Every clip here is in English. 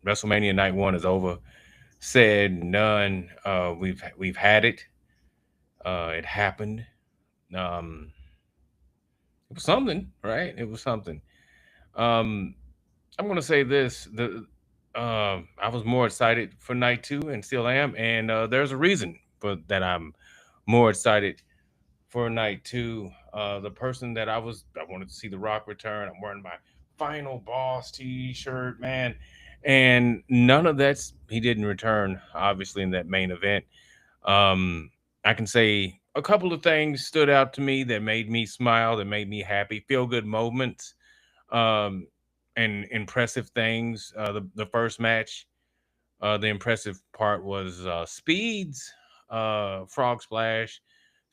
WrestleMania Night 1 is over. Said none. We've had it. It happened. Um, it was something, right? It was something. Um, I'm gonna say this: I was more excited for night two, and still am, and there's a reason for that. I'm more excited for night two. The person that I wanted to see The Rock return. I'm wearing my Final Boss T-shirt, man, and none of that's he didn't return. Obviously, in that main event, um, I can say a couple of things stood out to me that made me smile, that made me happy, feel good moments, um, and impressive things. The first match, the impressive part was Speed's frog splash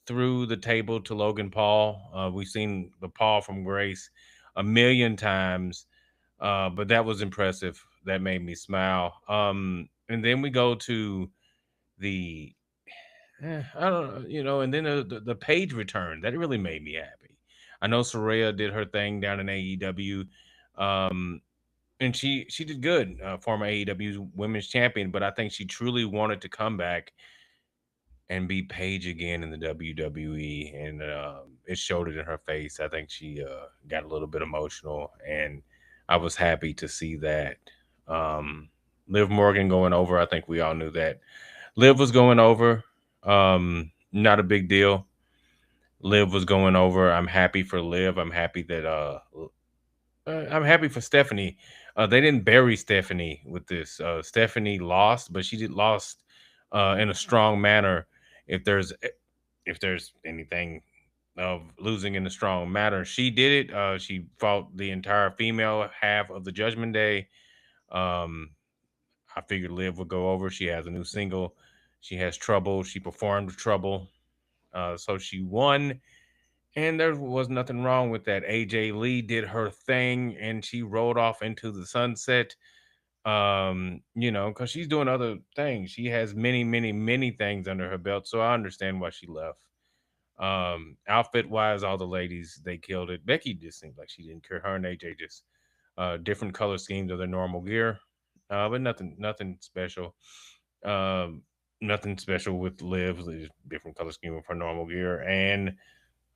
through the table to Logan Paul. We've seen the Paul from Grace a million times, but that was impressive. That made me smile. And then we go to the I don't know, and then the page return that really made me happy. I know Soraya did her thing down in AEW, um, and she did good, former AEW's women's champion. But I think she truly wanted to come back and be Paige again in the WWE, and it showed it in her face. I think she got a little bit emotional, and I was happy to see that. Um, Liv Morgan going over, I think we all knew that. Liv was going over, not a big deal. Liv was going over. I'm happy for Liv. I'm happy for Stephanie. They didn't bury Stephanie with this. Stephanie lost, but she did lost in a strong manner. If there's if there's anything of losing in a strong manner, she did it. She fought the entire female half of the Judgment Day. Um, I figured Liv would go over. She has a new single. She has Trouble. She performed Trouble. So she won, and there was nothing wrong with that. AJ Lee did her thing, and she rolled off into the sunset. Because she's doing other things. She has many, many, many things under her belt. So I understand why she left. Outfit wise, all the ladies they killed it. Becky just seemed like she didn't care. Her and AJ just different color schemes of their normal gear, but nothing special. Um, Nothing special with Liv. Just different color scheme of her normal gear, and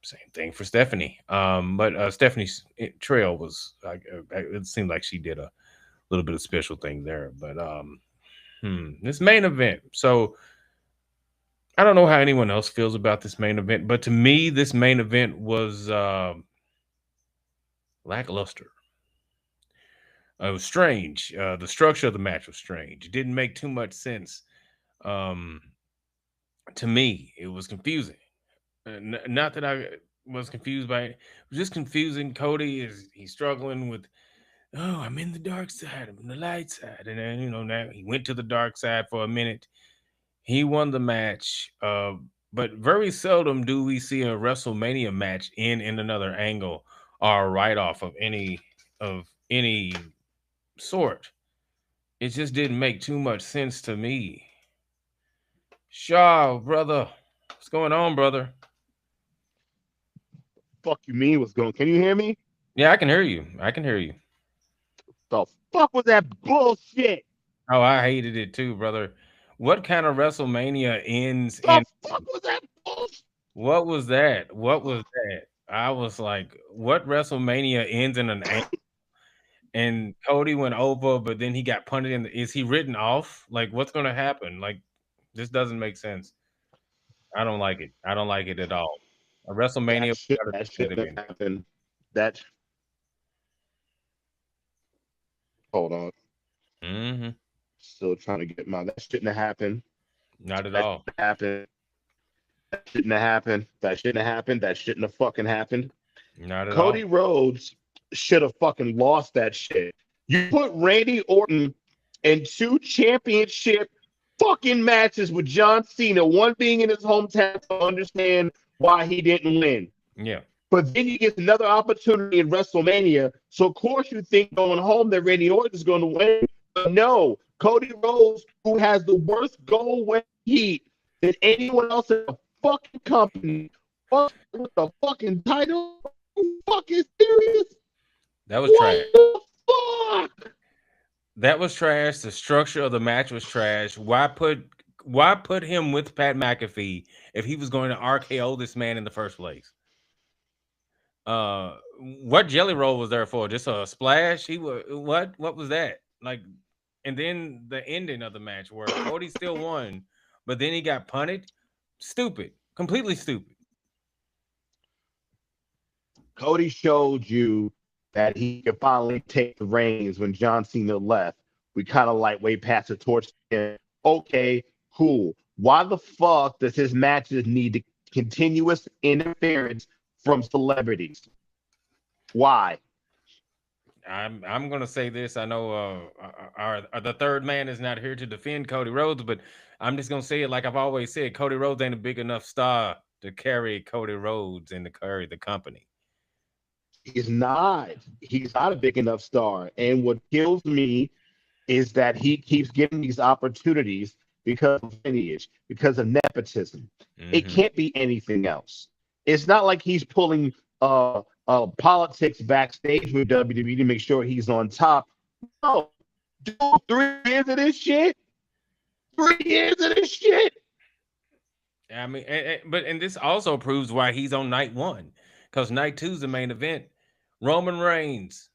same thing for Stephanie. But Stephanie's trail was it seemed like she did a little bit of special thing there. But this main event. So I don't know how anyone else feels about this main event, but to me, this main event was lackluster. It was strange. The structure of the match was strange. It didn't make too much sense. Um, to me, it was confusing. Not that I was confused by it. It was just confusing. Cody is he's struggling with, oh, I'm in the dark side, I'm in the light side, and then now he went to the dark side for a minute. He won the match, but very seldom do we see a WrestleMania match in another angle or a write off of any sort. It just didn't make too much sense to me. Shaw, brother, what's going on, brother? Fuck you mean what's going? Can you hear me? Yeah, I can hear you. I can hear you. The fuck was that bullshit? Oh, I hated it too, brother. What kind of WrestleMania ends The in fuck was that bullshit? what was that? What was that? I was like, what WrestleMania ends in an angle? And Cody went over, but then he got punted in. Is he written off? Like, what's going to happen? Like, this doesn't make sense. I don't like it. I don't like it at all. A WrestleMania That shit. better That than it shouldn't should have have been. happened. That. Hold on. Hmm. Still trying to get my. That shouldn't have happened. Not at That all. shouldn't have happened. That shouldn't have happened. That shouldn't have happened. That shouldn't have fucking happened. Not at all. Cody Rhodes should have fucking lost that shit. You put Randy Orton in two championship fucking matches with John Cena, one being in his hometown to understand why he didn't win. Yeah. But then you get another opportunity in WrestleMania. So of course you think going home that Randy Orton is going to win. But no, Cody Rhodes, who has the worst goal when heat than anyone else in the fucking company, won with the fucking title. Are you fucking serious? That was trash. What the fuck? That was trash. The structure of the match was trash. Why put him with Pat McAfee if he was going to RKO this man in the first place? What Jelly Roll was there for? Just a splash? He was what was that? Like, and then the ending of the match where Cody still won, but then he got punted. Stupid. Completely stupid. Cody showed you that he could finally take the reins when John Cena left. We kind of lightweight pass the torch to him. Okay, cool. Why the fuck does his matches need the continuous interference from celebrities? Why? I'm gonna say this. I know the third man is not here to defend Cody Rhodes, but I'm just gonna say it like I've always said. Cody Rhodes ain't a big enough star to carry Cody Rhodes and to carry the company. He's not. He's not a big enough star. And what kills me is that he keeps getting these opportunities because of lineage, because of nepotism. It Hmm. can't be anything else. It's not like he's pulling politics backstage with WWE to make sure he's on top. No, dude, 3 years of this shit. 3 years of this shit. I mean, and this also proves why he's on night one, because night two's the main event. Roman Reigns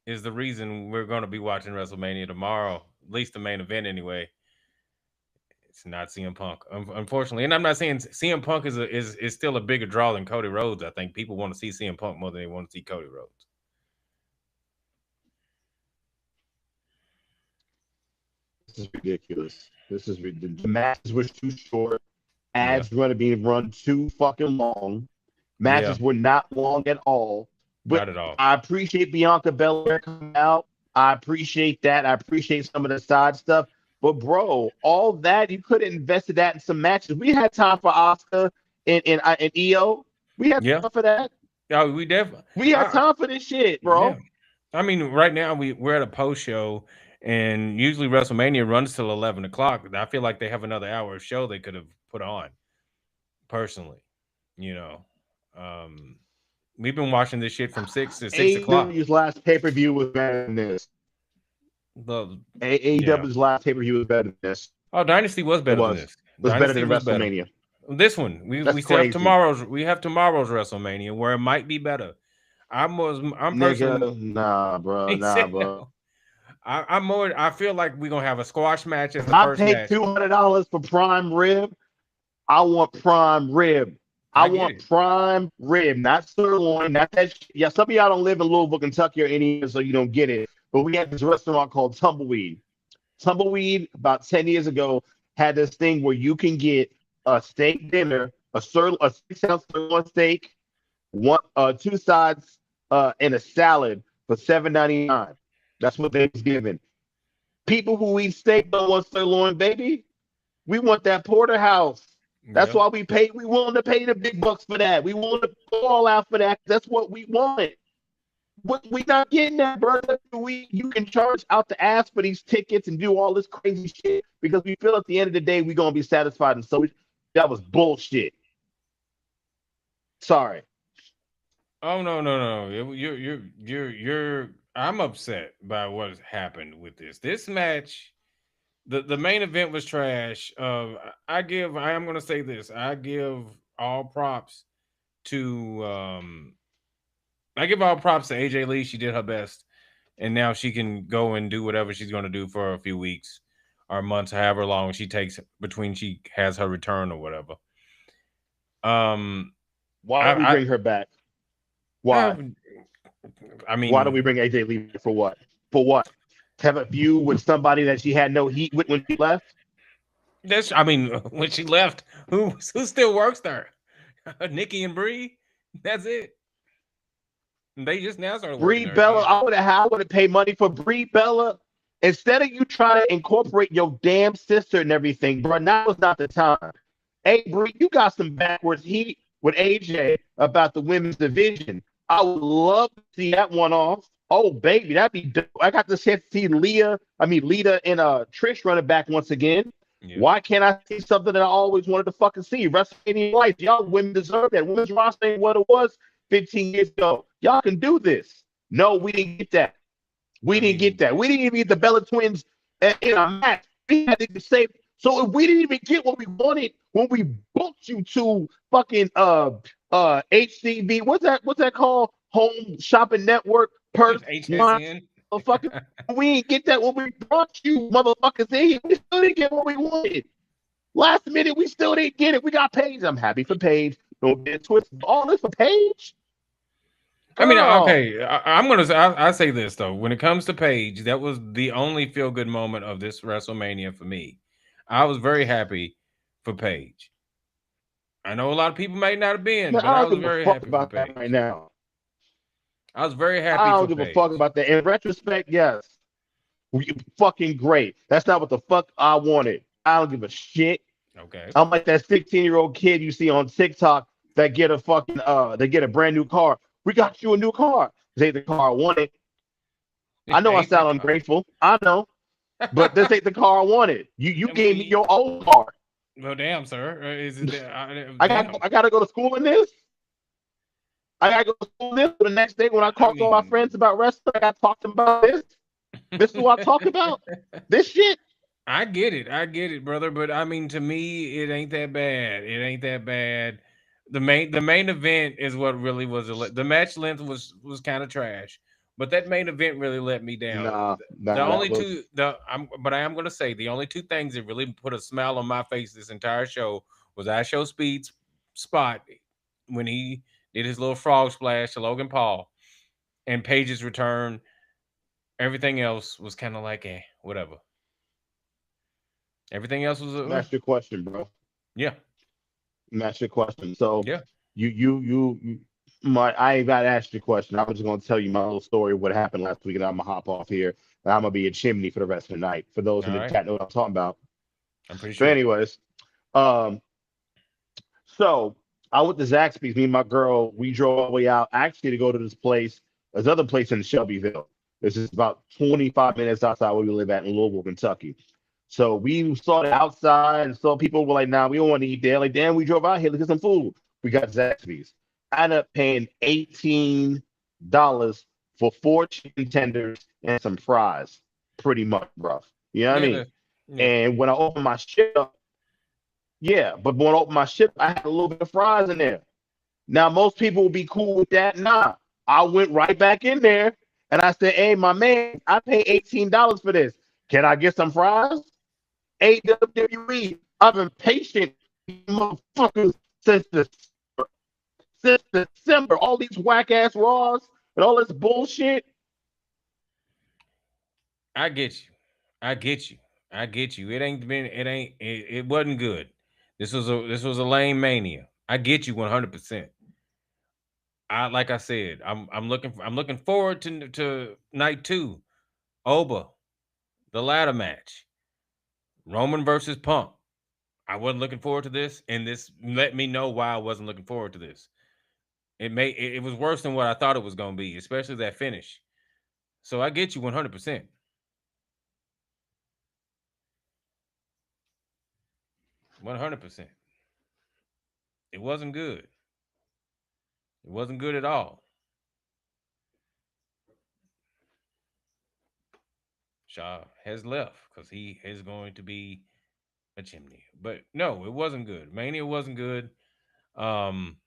is the reason we're going to be watching WrestleMania tomorrow, at least the main event anyway. It's not CM Punk, unfortunately, and I'm not saying CM Punk is still a bigger draw than Cody Rhodes. I think people want to see CM Punk more than they want to see Cody Rhodes. This is ridiculous. The matches were too short. Yeah, Ads were being run too fucking long. yeah, Matches were not long at all. not But at all. I appreciate Bianca Belair coming out. I appreciate that. I appreciate some of the side stuff. But bro, all that you could have invested that in some matches. We had time for Oscar and EO. We had Yeah, time for that. yeah, we definitely. We had time for this shit, Yeah, bro. I mean, right now we're at a post show, and usually WrestleMania runs till 11 o'clock. I feel like they have another hour of show they could have put on. Personally, you know, um, we've been watching this shit from 6 to 6 o'clock. AEW's last pay per view was better than this. The Yeah. AEW's last pay per view was better than this. Oh, Dynasty was It better than this. was better Dynasty than was better. WrestleMania. This one, we That's still have crazy. tomorrow's WrestleMania where it might be better. I'm personally. Nigga, nah, bro, He nah, said bro. no. I'm more. I feel like we're gonna have a squash match as If the I first paid match. $200 for prime rib, I want prime rib. I I get it. want prime rib, not sirloin, not that. Yeah, some of y'all don't live in Louisville, Kentucky, or anywhere, so you don't get it. But we had this restaurant called Tumbleweed. Tumbleweed about 10 years ago had this thing where you can get a steak dinner, a 6 ounce sirloin steak, two sides, and a salad for $7.99. That's what they was giving. People who eat steak don't want sirloin, baby. We want that porterhouse. That's Yeah. why we pay. We willing to pay the big bucks for that. We want to go all out for that. That's what we want. We not getting that, brother. You can charge out the ass for these tickets and do all this crazy shit because we feel at the end of the day we're gonna be satisfied. And so that was bullshit. Sorry. Oh no, no, no! You're. I'm upset by what has happened with this. This match, the main event was trash. I am gonna say this. I give all props to I give all props to AJ Lee. She did her best, and now she can go and do whatever she's gonna do for a few weeks or months, however long she takes between she has her return or whatever. Um, Why do we I bring her back? I, Why? I Why do we mean, bring AJ Lee for what? For what? To have a feud with somebody that she had no heat with when she left? that's I mean, when she left, who still works there? Nikki and Bree. That's it. They just now started working Brie there Bella, again. I would have paid money for Brie Bella. Instead of you trying to incorporate your damn sister and everything, bro, now is not the time. Hey, Brie, you got some backwards heat with AJ about the women's division. I would love to see that one off. Oh, baby, that'd be dope. I got the chance to see Lita and Trish running back once again. Yeah. Why can't I see something that I always wanted to fucking see? WrestleMania Lights. Y'all women deserve that. Women's roster ain't what it was 15 years ago. Y'all can do this. No, we didn't get that. We I didn't get mean, that. We didn't even get the Bella Twins in a match. We had to say so. If we didn't even get what we wanted when we booked you to fucking HCV, what's that called? Home Shopping Network, Purse, Wine, HSN. motherfucker. We didn't get that when we brought you motherfuckers in here. We still didn't get what we wanted. Last minute, we still didn't get it. We got Paige. I'm happy for Paige. Don't get it twisted. All this for Paige, I mean, girl. okay, I'm gonna say I say this though. When it comes to Paige, that was the only feel good moment of this WrestleMania for me. I was very happy for Paige. I know a lot of people may not have been, Man, but I I don't was give a very fuck happy for about that right Paige. now. I was very I happy don't for give a fuck Paige. about that. In retrospect, yes, we fucking great. That's not what the fuck I wanted. I don't give a shit. Okay. I'm like that 16-year-old kid you see on TikTok that get a fucking they get a brand new car. We got you a new car. This ain't the car I wanted. I know I Ain't the sound car. ungrateful. I know, but this ain't the car I wanted. You And gave me we, your old car. well, damn, sir. Is it that? I Damn. gotta go to school in this. I gotta go to school in this. For the next day when I I talk to all my friends mean, about wrestling, I gotta talk to them about this. This is what I talk about. This shit. I get it. I get it, brother. But I mean, to me, it ain't that bad. It ain't that bad. The main event is what really was the match length was kind of trash, but that main event really let me down. The Nah, that only was two the I'm but I am gonna say the only two things that really put a smile on my face this entire show was I Show Speed's spot when he did his little frog splash to Logan Paul and Paige's return. Everything else was kind of like whatever. Everything else was that's your question, bro. yeah. That's your question. So Yeah. you my I ain't got to ask you a question. I was just gonna tell you my little story of what happened last week, and I'm gonna hop off here. And I'm gonna be a chimney for the rest of the night. For those All in the right. chat know what I'm talking about. I'm pretty So, sure. anyways, um, so I went to Zaxby's. Me and my girl, we drove all the way out actually to go to this place. There's another place in Shelbyville. This is about 25 minutes outside where we live at in Louisville, Kentucky. So we saw it outside and saw people were like, nah, we don't want to eat there. Like, damn, we drove out here. Let's get some food. We got Zaxby's. I ended up paying $18 for four chicken tenders and some fries. Pretty much, bro. You know what I Yeah. mean? Yeah. And when I opened my shit up, yeah, but when I opened my ship, I had a little bit of fries in there. Now, most people will be cool with that. Nah, I went right back in there and I said, hey, my man, I paid $18 for this. Can I get some fries? AWWE, I've been patient, motherfuckers, since December. All these whack ass Raws and all this bullshit. I get you. I get you. I get you. It ain't been. It ain't. It wasn't good. This was a lame mania. I get you 100%. I like I said. I'm looking forward to night two. Oba, the ladder match. Roman versus Punk. I wasn't looking forward to this, and this let me know why I wasn't looking forward to this. It was worse than what I thought it was going to be, especially that finish. So I get you 100%. 100%. It wasn't good. It wasn't good at all. Shaw has left because he is going to be a chimney. But no, it wasn't good. Mania wasn't good. Um,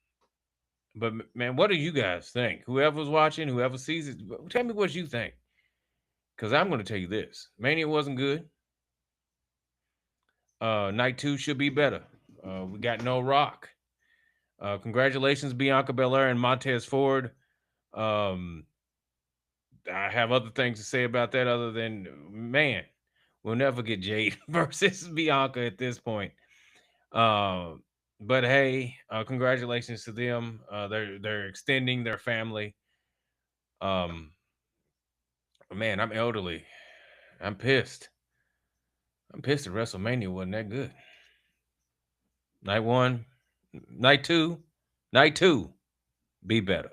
but man, what do you guys think? Whoever's watching, whoever sees it, tell me what you think. Because I'm going to tell you this: Mania wasn't good. Night two should be better. We got no Rock. Congratulations, Bianca Belair and Montez Ford. Um, I have other things to say about that other than man, we'll never get Jade versus Bianca at this point. Um, but hey, congratulations to them. They're extending their family. Um, man, I'm elderly. I'm pissed. I'm pissed that WrestleMania wasn't that good. Night one, night two, be better.